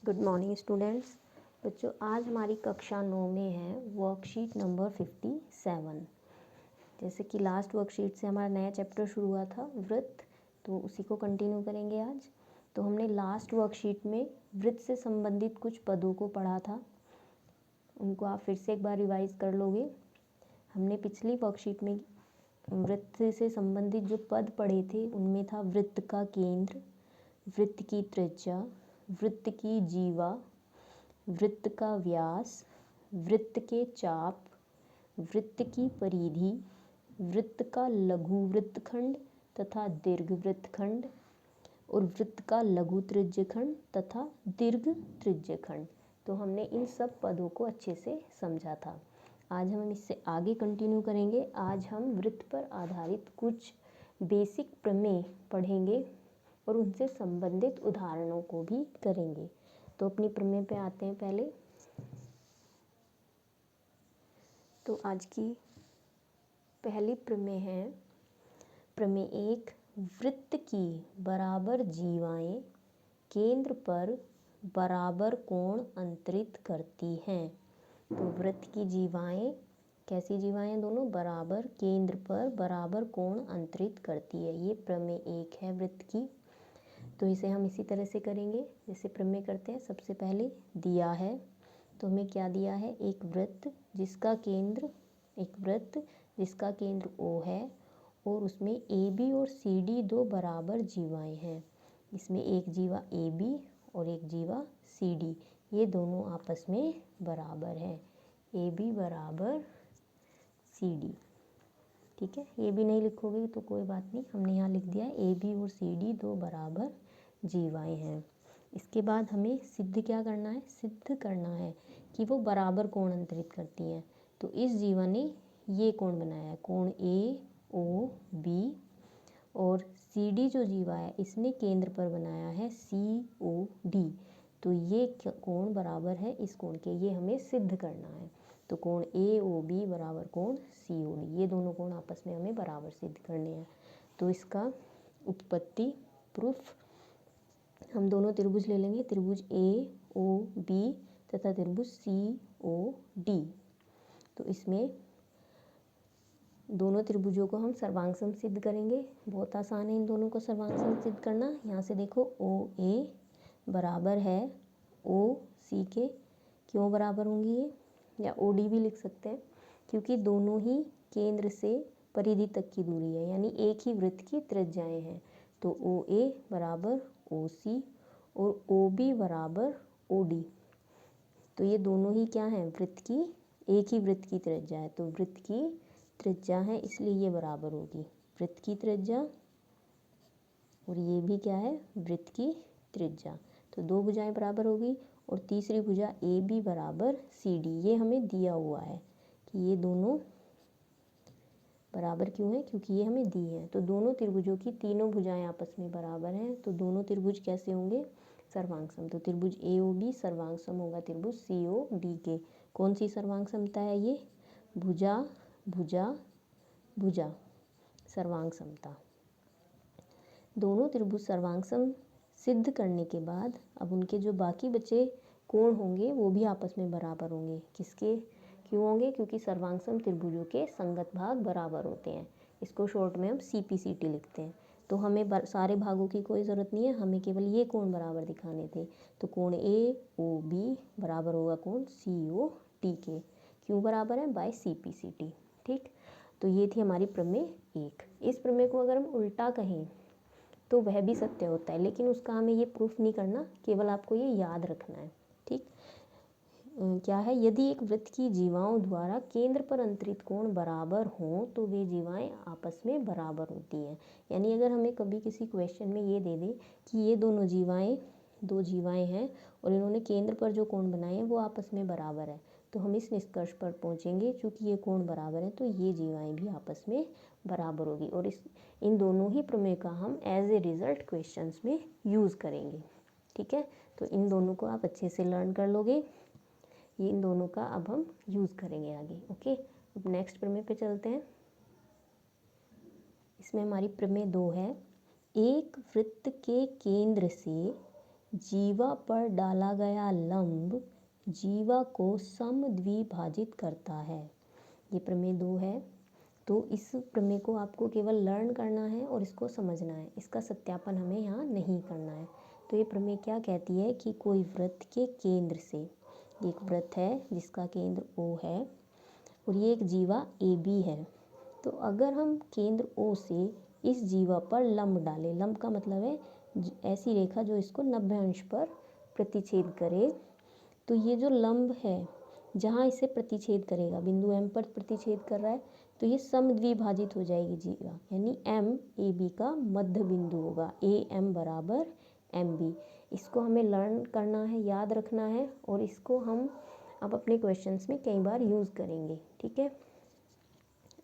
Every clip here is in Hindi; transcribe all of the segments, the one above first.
Good morning students. बच्चों, आज हमारी कक्षा 9 में है वर्कशीट नंबर 57। जैसे कि लास्ट वर्कशीट से हमारा नया चैप्टर शुरू हुआ था वृत्त, तो उसी को कंटिन्यू करेंगे आज। तो हमने लास्ट वर्कशीट में वृत्त से संबंधित कुछ पदों को पढ़ा था, उनको आप फिर से एक बार रिवाइज कर लोगे। हमने पिछली वर्कशीट में वृत्त से संबंधित जो पद पढ़े थे उनमें था वृत्त का केंद्र, वृत्त की त्रिज्या, वृत्त की जीवा, वृत्त का व्यास, वृत्त के चाप, वृत्त की परिधि, वृत्त का लघु वृत्तखंड तथा दीर्घ वृत्तखंड और वृत्त का लघु त्रिज्यखंड तथा दीर्घ त्रिज्यखंड। तो हमने इन सब पदों को अच्छे से समझा था। आज हम इससे आगे कंटिन्यू करेंगे। आज हम वृत्त पर आधारित कुछ बेसिक प्रमेय पढ़ेंगे और उनसे संबंधित उदाहरणों को भी करेंगे। तो अपनी प्रमेय पे आते हैं पहले। तो आज की पहली प्रमेय है प्रमेय 1। वृत्त की बराबर जीवाएं केंद्र पर बराबर कोण अंतरित करती हैं। तो वृत्त की जीवाएं कैसी जीवाएं? दोनों बराबर केंद्र पर बराबर कोण अंतरित करती है। ये प्रमेय 1 है वृत्त की। तो इसे हम इसी तरह से करेंगे जैसे प्रमेय करते हैं। सबसे पहले दिया है, तो हमें क्या दिया है? एक वृत्त जिसका केंद्र O है और उसमें AB और CD दो बराबर जीवाएं हैं। इसमें एक जीवा AB और एक जीवा CD, ये दोनों आपस में बराबर है। AB बराबर CD, ठीक है। ये भी नहीं लिखोगे तो कोई बात नहीं, हमने यहाँ लिख दिया है AB और CD दो बराबर जीवाएं हैं। इसके बाद हमें सिद्ध क्या करना है? सिद्ध करना है कि वो बराबर कोण अंतरित करती हैं। तो इस जीवा ने ये कोण बनाया है, कोण AOB, और CD जो जीवा है इसने केंद्र पर बनाया है COD। तो ये कोण बराबर है इस कोण के, ये हमें सिद्ध करना है। तो कोण AOB बराबर कोण COD, ये दोनों कोण आपस में हमें बराबर सिद्ध करने हैं। तो इसका उत्पत्ति प्रूफ हम दोनों त्रिभुज ले लेंगे, त्रिभुज AOB तथा त्रिभुज COD। तो इसमें दोनों त्रिभुजों को हम सर्वांग सिद्ध करेंगे। बहुत आसान है इन दोनों को सर्वांग सिद्ध करना। यहाँ से देखो OA बराबर है OC के। क्यों बराबर होंगी ये? या OD भी लिख सकते हैं, क्योंकि दोनों ही केंद्र से परिधि तक की दूरी है, यानी एक ही वृत्त की त्रिज्याएं हैं। तो OA बराबर OC और OB बराबर OD। तो ये दोनों ही क्या हैं? वृत्त की, एक ही वृत्त की त्रिज्या है। तो वृत्त की त्रिज्या है, इसलिए ये बराबर होगी वृत्त की त्रिज्या, और ये भी क्या है? वृत्त की त्रिज्या। तो दो भुजाएं बराबर होगी। और तीसरी भुजा AB बराबर CD, ये हमें दिया हुआ है कि ये दोनों बराबर क्यों है? क्योंकि ये हमें दी है। तो दोनों त्रिभुजों की तीनों भुजाएं आपस में बराबर हैं। तो दोनों त्रिभुज कैसे होंगे? सर्वांग सम। तो त्रिभुज AOB सर्वांग सम होगा त्रिभुज COD के। कौन सी सर्वांग समता है ये? भुजा भुजा भुजा सर्वांग समता। दोनों त्रिभुज सर्वांग सम सिद्ध करने के बाद अब उनके जो बाकी बचे कोण होंगे वो भी आपस में बराबर होंगे। किसके? क्यों होंगे? क्योंकि सर्वांग सम त्रिभुजों के संगत भाग बराबर होते हैं। इसको शॉर्ट में हम CPCT लिखते हैं। तो हमें सारे भागों की कोई ज़रूरत नहीं है, हमें केवल ये कोण बराबर दिखाने थे। तो कोण AOB बराबर होगा कोण COD के। क्यों बराबर है? बाय CPCT, ठीक। तो ये थी हमारी प्रमेय 1। इस प्रमेय को अगर हम उल्टा कहें तो वह भी सत्य होता है, लेकिन उसका हमें ये प्रूफ नहीं करना, केवल आपको ये याद रखना है, ठीक। क्या है? यदि एक वृत्त की जीवाओं द्वारा केंद्र पर अंतरित कोण बराबर हों तो वे जीवाएं आपस में बराबर होती हैं। यानी अगर हमें कभी किसी क्वेश्चन में ये दे दे कि ये दोनों जीवाएं, दो जीवाएं हैं और इन्होंने केंद्र पर जो कोण बनाए हैं वो आपस में बराबर है, तो हम इस निष्कर्ष पर पहुंचेंगे चूँकि ये कोण बराबर है तो ये जीवाएं भी आपस में बराबर होगी। और इन दोनों ही प्रमेय का हम एज ए रिजल्ट क्वेश्चंस में यूज़ करेंगे, ठीक है। तो इन दोनों को आप अच्छे से लर्न कर लोगे। ये इन दोनों का अब हम यूज़ करेंगे आगे, ओके। अब नेक्स्ट प्रमेय पे चलते हैं। इसमें हमारी प्रमेय 2 है। एक वृत्त के केंद्र से जीवा पर डाला गया लंब जीवा को समद्विभाजित करता है। ये प्रमेय 2 है। तो इस प्रमेय को आपको केवल लर्न करना है और इसको समझना है, इसका सत्यापन हमें यहाँ नहीं करना है। तो ये प्रमेय क्या कहती है कि कोई वृत्त के केंद्र से, एक वृत्त है जिसका केंद्र O है और ये एक जीवा AB है, तो अगर हम केंद्र O से इस जीवा पर लंब डालें, लंब का मतलब है ऐसी रेखा जो इसको 90 अंश पर प्रतिच्छेद करे, तो ये जो लंब है जहाँ इसे प्रतिच्छेद करेगा, बिंदु M पर प्रतिच्छेद कर रहा है, तो ये समद्विभाजित हो जाएगी जीवा, यानी MAB का मध्य बिंदु होगा, AM बराबर MB। इसको हमें लर्न करना है, याद रखना है, और इसको हम अब अपने क्वेश्चंस में कई बार यूज़ करेंगे। ठीक है,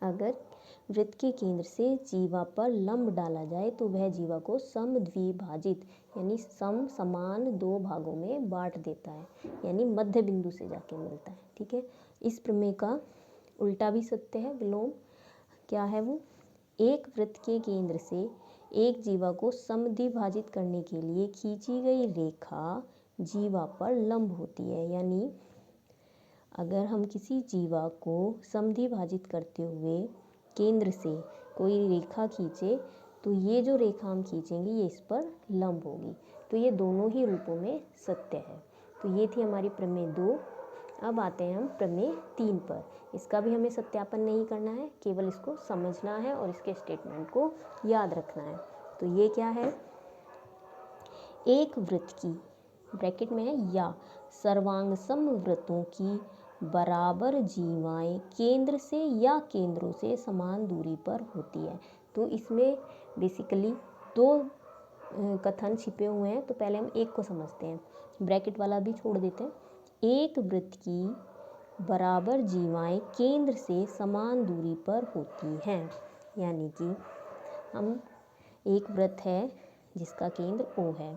अगर वृत्त के केंद्र से जीवा पर लंब डाला जाए तो वह जीवा को समद्विभाजित यानी समान 2 भागों में बांट देता है, यानी मध्य बिंदु से जाके मिलता है। ठीक है, इस प्रमेय का उल्टा भी सत्य है, विलोम। क्या है वो? एक वृत्त के केंद्र से एक जीवा को समद्विभाजित करने के लिए खींची गई रेखा जीवा पर लंब होती है, यानी अगर हम किसी जीवा को समद्विभाजित करते हुए केंद्र से कोई रेखा खींचे तो ये जो रेखा हम खींचेंगे ये इस पर लंब होगी। तो ये दोनों ही रूपों में सत्य है। तो ये थी हमारी प्रमेय 2। अब आते हैं हम प्रमेय 3 पर। इसका भी हमें सत्यापन नहीं करना है, केवल इसको समझना है और इसके स्टेटमेंट को याद रखना है। तो ये क्या है? एक वृत्त की, ब्रैकेट में है या, सर्वांग समवृत्तों की बराबर जीवाएं केंद्र से या केंद्रों से समान दूरी पर होती है। तो इसमें बेसिकली 2 कथन छिपे हुए हैं, तो पहले हम एक को समझते हैं, ब्रैकेट वाला भी छोड़ देते हैं। एक वृत्त की बराबर जीवाएं केंद्र से समान दूरी पर होती हैं, यानी कि हम एक वृत्त है जिसका केंद्र O है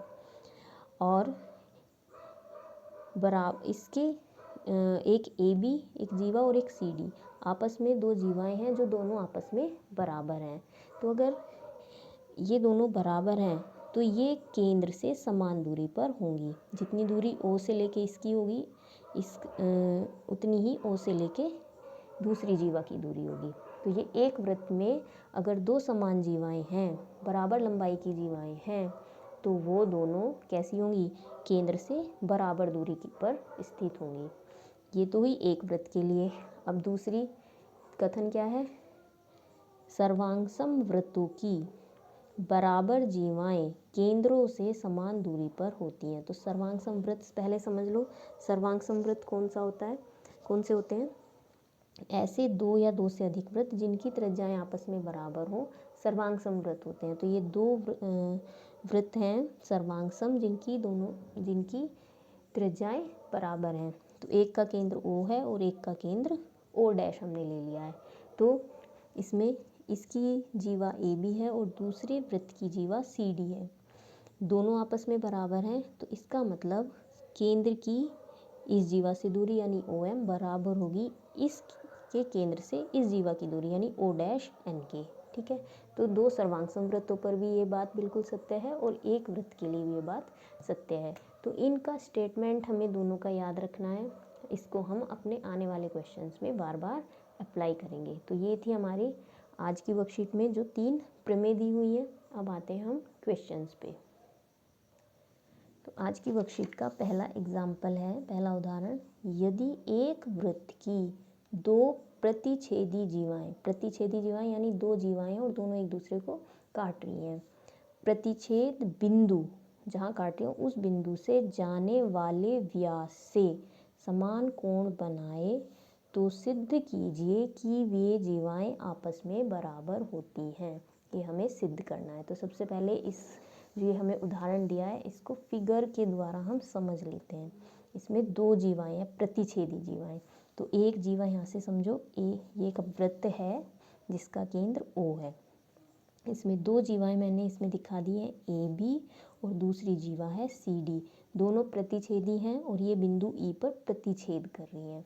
और बराबर इसके एक AB एक जीवा और एक CD, आपस में 2 जीवाएं हैं जो दोनों आपस में बराबर हैं। तो अगर ये दोनों बराबर हैं तो ये केंद्र से समान दूरी पर होंगी। जितनी दूरी O से लेके इसकी होगी उतनी ही O से लेके दूसरी जीवा की दूरी होगी। तो ये एक वृत्त में अगर 2 समान जीवाएं हैं, बराबर लंबाई की जीवाएं हैं, तो वो दोनों कैसी होंगी? केंद्र से बराबर दूरी पर स्थित होंगी। ये तो हुई एक वृत्त के लिए। अब दूसरी कथन क्या है? सर्वांग समवृत्तों की बराबर जीवाएं केंद्रों से समान दूरी पर होती हैं। तो सर्वांग समवृत्त पहले समझ लो। सर्वांग समवृत्त कौन सा होता है? कौन से होते हैं? ऐसे 2 या 2 से अधिक वृत्त जिनकी त्रिज्याएं आपस में बराबर हो, सर्वांग समवृत्त होते हैं। तो ये 2 वृत्त हैं सर्वांग सम, जिनकी त्रिज्याएं बराबर हैं। तो एक का केंद्र O है और एक का केंद्र O डैश हमने ले लिया है। तो इसमें इसकी जीवा AB है और दूसरे वृत्त की जीवा CD है, दोनों आपस में बराबर हैं। तो इसका मतलब केंद्र की इस जीवा से दूरी यानी OM बराबर होगी इसके केंद्र से इस जीवा की दूरी यानी O डैश N के। ठीक है, तो 2 सर्वांग समवृत्तों पर भी ये बात बिल्कुल सत्य है और एक वृत्त के लिए भी ये बात सत्य है। तो इनका स्टेटमेंट हमें दोनों का याद रखना है। इसको हम अपने आने वाले क्वेश्चंस में बार बार अप्लाई करेंगे। तो ये थी हमारी आज की वर्कशीट में जो 3 प्रमेय दी हुई है। अब आते हैं हम क्वेश्चंस पे। तो आज की वर्कशीट का पहला एग्जाम्पल है, पहला उदाहरण, यदि एक वृत्त की 2 प्रतिच्छेदी जीवाएं यानी 2 जीवाएं और दोनों एक दूसरे को काट रही हैं, प्रतिच्छेद बिंदु जहाँ काट रही हो उस बिंदु से जाने वाले व्यास से समान कोण बनाए तो सिद्ध कीजिए कि वे जीवाएं आपस में बराबर होती हैं। ये हमें सिद्ध करना है। तो सबसे पहले इस जो ये हमें उदाहरण दिया है इसको फिगर के द्वारा हम समझ लेते हैं। इसमें 2 जीवाएं हैं, प्रतिच्छेदी जीवाएं। तो एक जीवा यहाँ से समझो ये एक वृत्त है जिसका केंद्र O है। इसमें 2 जीवाएं मैंने इसमें दिखा दी हैं, AB और दूसरी जीवा है CD। दोनों प्रतिच्छेदी हैं और ये बिंदु E पर प्रतिच्छेद कर रही हैं।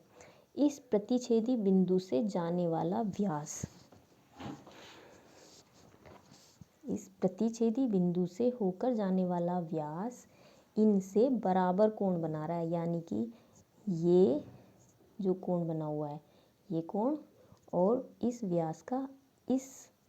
इस प्रतिच्छेदी बिंदु से जाने वाला व्यास, इस प्रतिच्छेदी बिंदु से होकर जाने वाला व्यास इनसे बराबर कोण बना रहा है, यानी कि ये जो कोण बना हुआ है ये कोण और इस व्यास का इस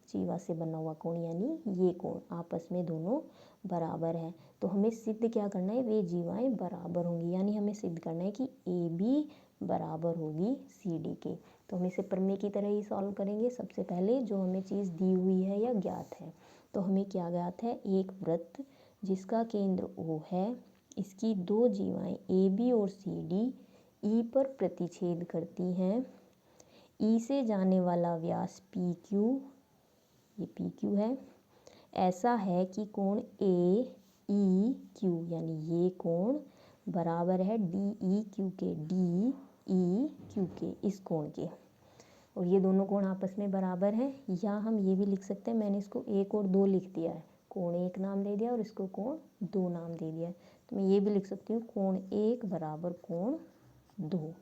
जीवा से बना हुआ कोण यानी ये कोण आपस में दोनों बराबर है। तो हमें सिद्ध क्या करना है, वे जीवाएं बराबर होंगी, यानी हमें सिद्ध करना है कि ए बी बराबर होगी सी डी के। तो हम इसे प्रमेय की तरह ही सॉल्व करेंगे। सबसे पहले जो हमें चीज़ दी हुई है या ज्ञात है, तो हमें क्या ज्ञात है, एक वृत्त जिसका केंद्र O है, इसकी दो जीवाएं ए बी और सी डी ई पर प्रतिच्छेद करती हैं। ई से जाने वाला व्यास पी क्यू, ये पी क्यू है, ऐसा है कि कोण ए ई क्यू यानी ये कोण बराबर है डी ई क्यू के, डी ई क्यू के, इस कोण के। और ये दोनों कोण आपस में बराबर हैं। या हम ये भी लिख सकते हैं, मैंने इसको एक और दो लिख दिया है, कोण एक नाम दे दिया और इसको कोण दो नाम दे दिया है। तो मैं ये भी लिख सकती हूँ कोण एक बराबर कोण दो।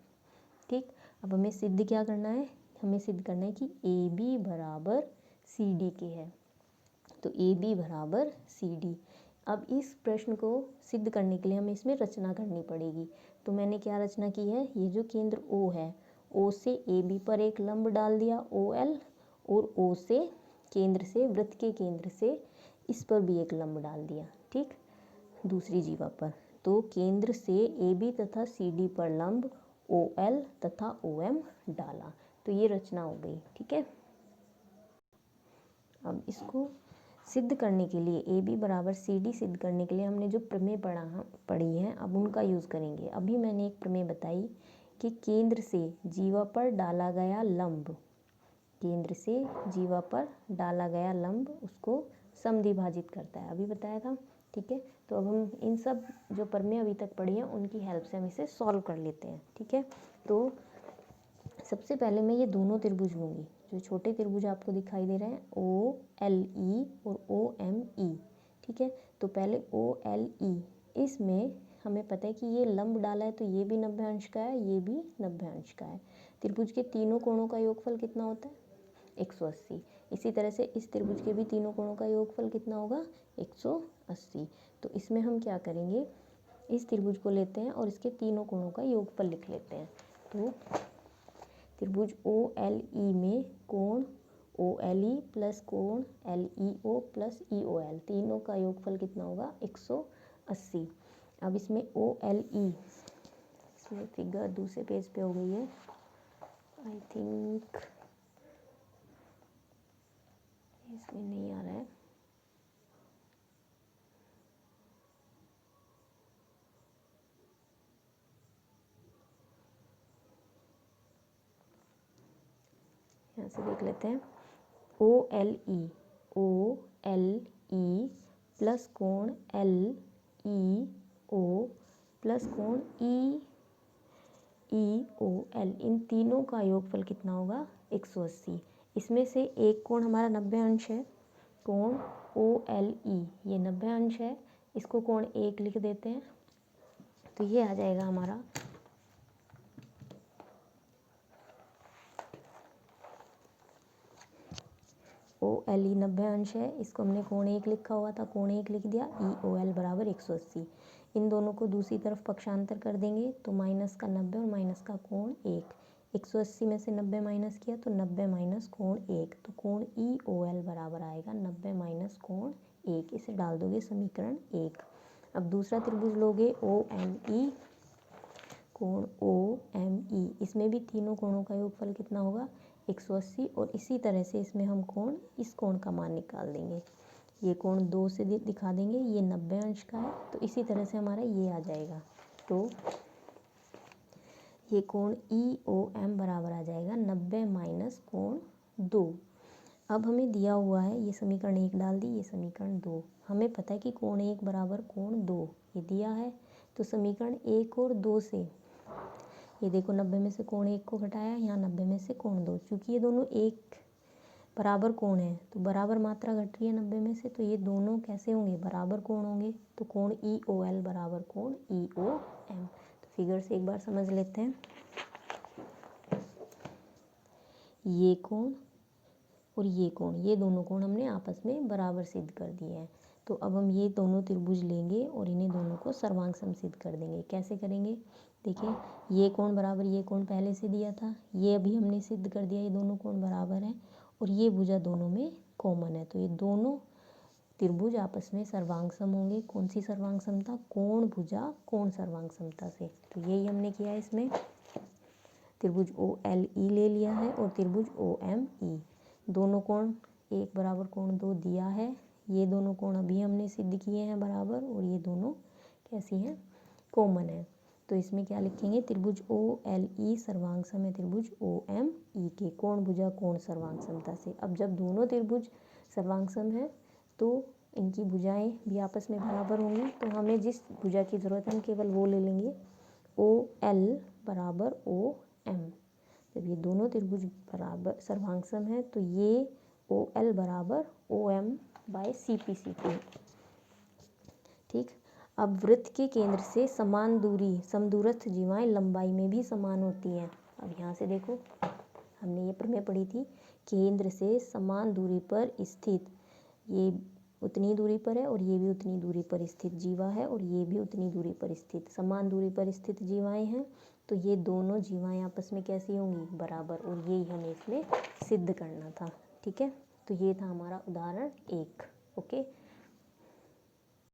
ठीक, अब हमें सिद्ध क्या करना है, हमें सिद्ध करना है कि ए बी बराबर सी डी के है। तो ए बी बराबर सी डी। अब इस प्रश्न को सिद्ध करने के लिए हमें इसमें रचना करनी पड़ेगी। तो मैंने क्या रचना की है, ये जो केंद्र O है, O से ए बी पर एक लंब डाल दिया OL, और O से केंद्र से, वृत्त के केंद्र से इस पर भी एक लंब डाल दिया, ठीक, दूसरी जीवा पर। तो केंद्र से ए बी तथा सी डी पर लंब OL तथा OM डाला। तो ये रचना हो गई, ठीक है। अब इसको सिद्ध करने के लिए ए बी बराबर सी डी सिद्ध करने के लिए हमने जो प्रमेय पढ़ी है, अब उनका यूज़ करेंगे। अभी मैंने एक प्रमेय बताई कि केंद्र से जीवा पर डाला गया लंब, केंद्र से जीवा पर डाला गया लंब उसको समद्विभाजित करता है, अभी बताया था, ठीक है। तो अब हम इन सब जो प्रमेय अभी तक पढ़ी हैं उनकी हेल्प से हम इसे सॉल्व कर लेते हैं, ठीक है। तो सबसे पहले मैं ये दोनों त्रिभुज लूँगी, जो छोटे त्रिभुज आपको दिखाई दे रहे हैं ओ एल ई और ओ एम ई, ठीक है। तो पहले ओ एल ई, इसमें हमें पता है कि ये लंब डाला है तो ये भी 90 अंश का है, ये भी 90 अंश का है। त्रिभुज के तीनों कोणों का योगफल कितना होता है, 180। इसी तरह से इस त्रिभुज के भी तीनों कोणों का योगफल कितना होगा, 180। तो इसमें हम क्या करेंगे, इस त्रिभुज को लेते हैं और इसके तीनों कोणों का योगफल लिख लेते हैं। तो त्रिभुज ओ एल ई में कोण ओ एल ई प्लस कोण एल ई ओ प्लस ई ओ एल, तीनों का योगफल कितना होगा, 180। अब इसमें ओ एल ई, इसमें फिगर दूसरे पेज पे हो गई है, आई थिंक इसमें नहीं आ रहा है, यहाँ से देख लेते हैं। ओ एल ई प्लस कोण एल ई ओ प्लस कोण ई ओ एल, इन तीनों का योगफल कितना होगा, 180। इसमें से एक कोण हमारा 90 अंश है, कोण ओ एल ई ये 90 अंश है, इसको कोण एक लिख देते हैं। तो ये आ जाएगा हमारा ओ एल ई 90 अंश है, इसको हमने कोण एक लिखा हुआ था, कोण एक लिख दिया, ई ओ एल बराबर 180। इन दोनों को दूसरी तरफ पक्षांतर कर देंगे तो माइनस का 90 और माइनस का कोण एक, 180 में से 90 माइनस किया तो 90 माइनस कोण एक, तो कोण ई ओ एल बराबर आएगा 90 माइनस कोण एक। इसे डाल दोगे समीकरण 1। अब दूसरा त्रिभुज लोगे ओ एम ई, कोण ओ एम ई, इसमें भी तीनों कोणों का योगफल कितना होगा, 180। और इसी तरह से इसमें हम कोण, इस कोण का मान निकाल देंगे, ये कोण 2 से दिखा देंगे, ये 90 अंश का है, तो इसी तरह से हमारा ये आ जाएगा। तो ये कोण ई ओ एम बराबर आ जाएगा 90 माइनस कोण 2। अब हमें दिया हुआ है, ये समीकरण 1 डाल दी, ये समीकरण 2, हमें पता है कि कोण 1 बराबर कोण 2, ये दिया है। तो समीकरण 1 और 2 से ये देखो 90 में से कोण 1 को घटाया, यहाँ 90 में से कोण 2, क्योंकि ये दोनों एक बराबर कोण है तो बराबर मात्रा घट रही है 90 में से, तो ये दोनों कैसे होंगे, बराबर कोण होंगे। तो कोण ई ओ एल बराबर कोण ई ओ एम। तो फिगर से एक बार समझ लेते हैं, ये कोण और ये कोण, ये दोनों कोण हमने आपस में बराबर सिद्ध कर दिए हैं। तो अब हम ये दोनों त्रिभुज लेंगे और इन्हें दोनों को सर्वांग सिद्ध कर देंगे। कैसे करेंगे? देखिए, ये कोण बराबर ये कोण पहले से दिया था, ये अभी हमने सिद्ध कर दिया, ये दोनों कोण बराबर हैं और ये भुजा दोनों में कॉमन है, तो ये दोनों त्रिभुज आपस में सर्वांग सम होंगे। कौन सी सर्वांग समता? कोण भुजा कोण सर्वांग समता से। तो यही हमने किया है। इसमें त्रिभुज ओ एल ई ले लिया है और त्रिभुज ओ एम ई, दोनों कोण एक बराबर कोण दो दिया है। ये दोनों कोण अभी हमने सिद्ध किए हैं बराबर, और ये दोनों कैसी हैं? कॉमन है। तो इसमें क्या लिखेंगे? त्रिभुज ओ एल ई सर्वांग सम है त्रिभुज ओ एम ई के, कोण भुजा कोण सर्वांग समता से। अब जब दोनों त्रिभुज सर्वांग सम है तो इनकी भुजाएं भी आपस में बराबर होंगी, तो हमें जिस भुजा की ज़रूरत है हम केवल वो ले लेंगे। ओ एल बराबर ओ एम। जब ये दोनों त्रिभुज बराबर सर्वांग सम है तो ये ओ एल बराबर O M by C P C P. ठीक। अब वृत्त के केंद्र से समान दूरी समदूरस्थ जीवाएं लंबाई में भी समान होती हैं। अब यहाँ से देखो, हमने ये प्रमेय पढ़ी थी, केंद्र से समान दूरी पर स्थित, ये उतनी दूरी पर है और ये भी उतनी दूरी पर स्थित जीवा है और ये भी उतनी दूरी पर स्थित, समान दूरी पर स्थित जीवाएं हैं, तो ये दोनों जीवाएं आपस में कैसी होंगी? बराबर। और यही हमें इसमें सिद्ध करना था। ठीक है, तो ये था हमारा उदाहरण 1। ओके।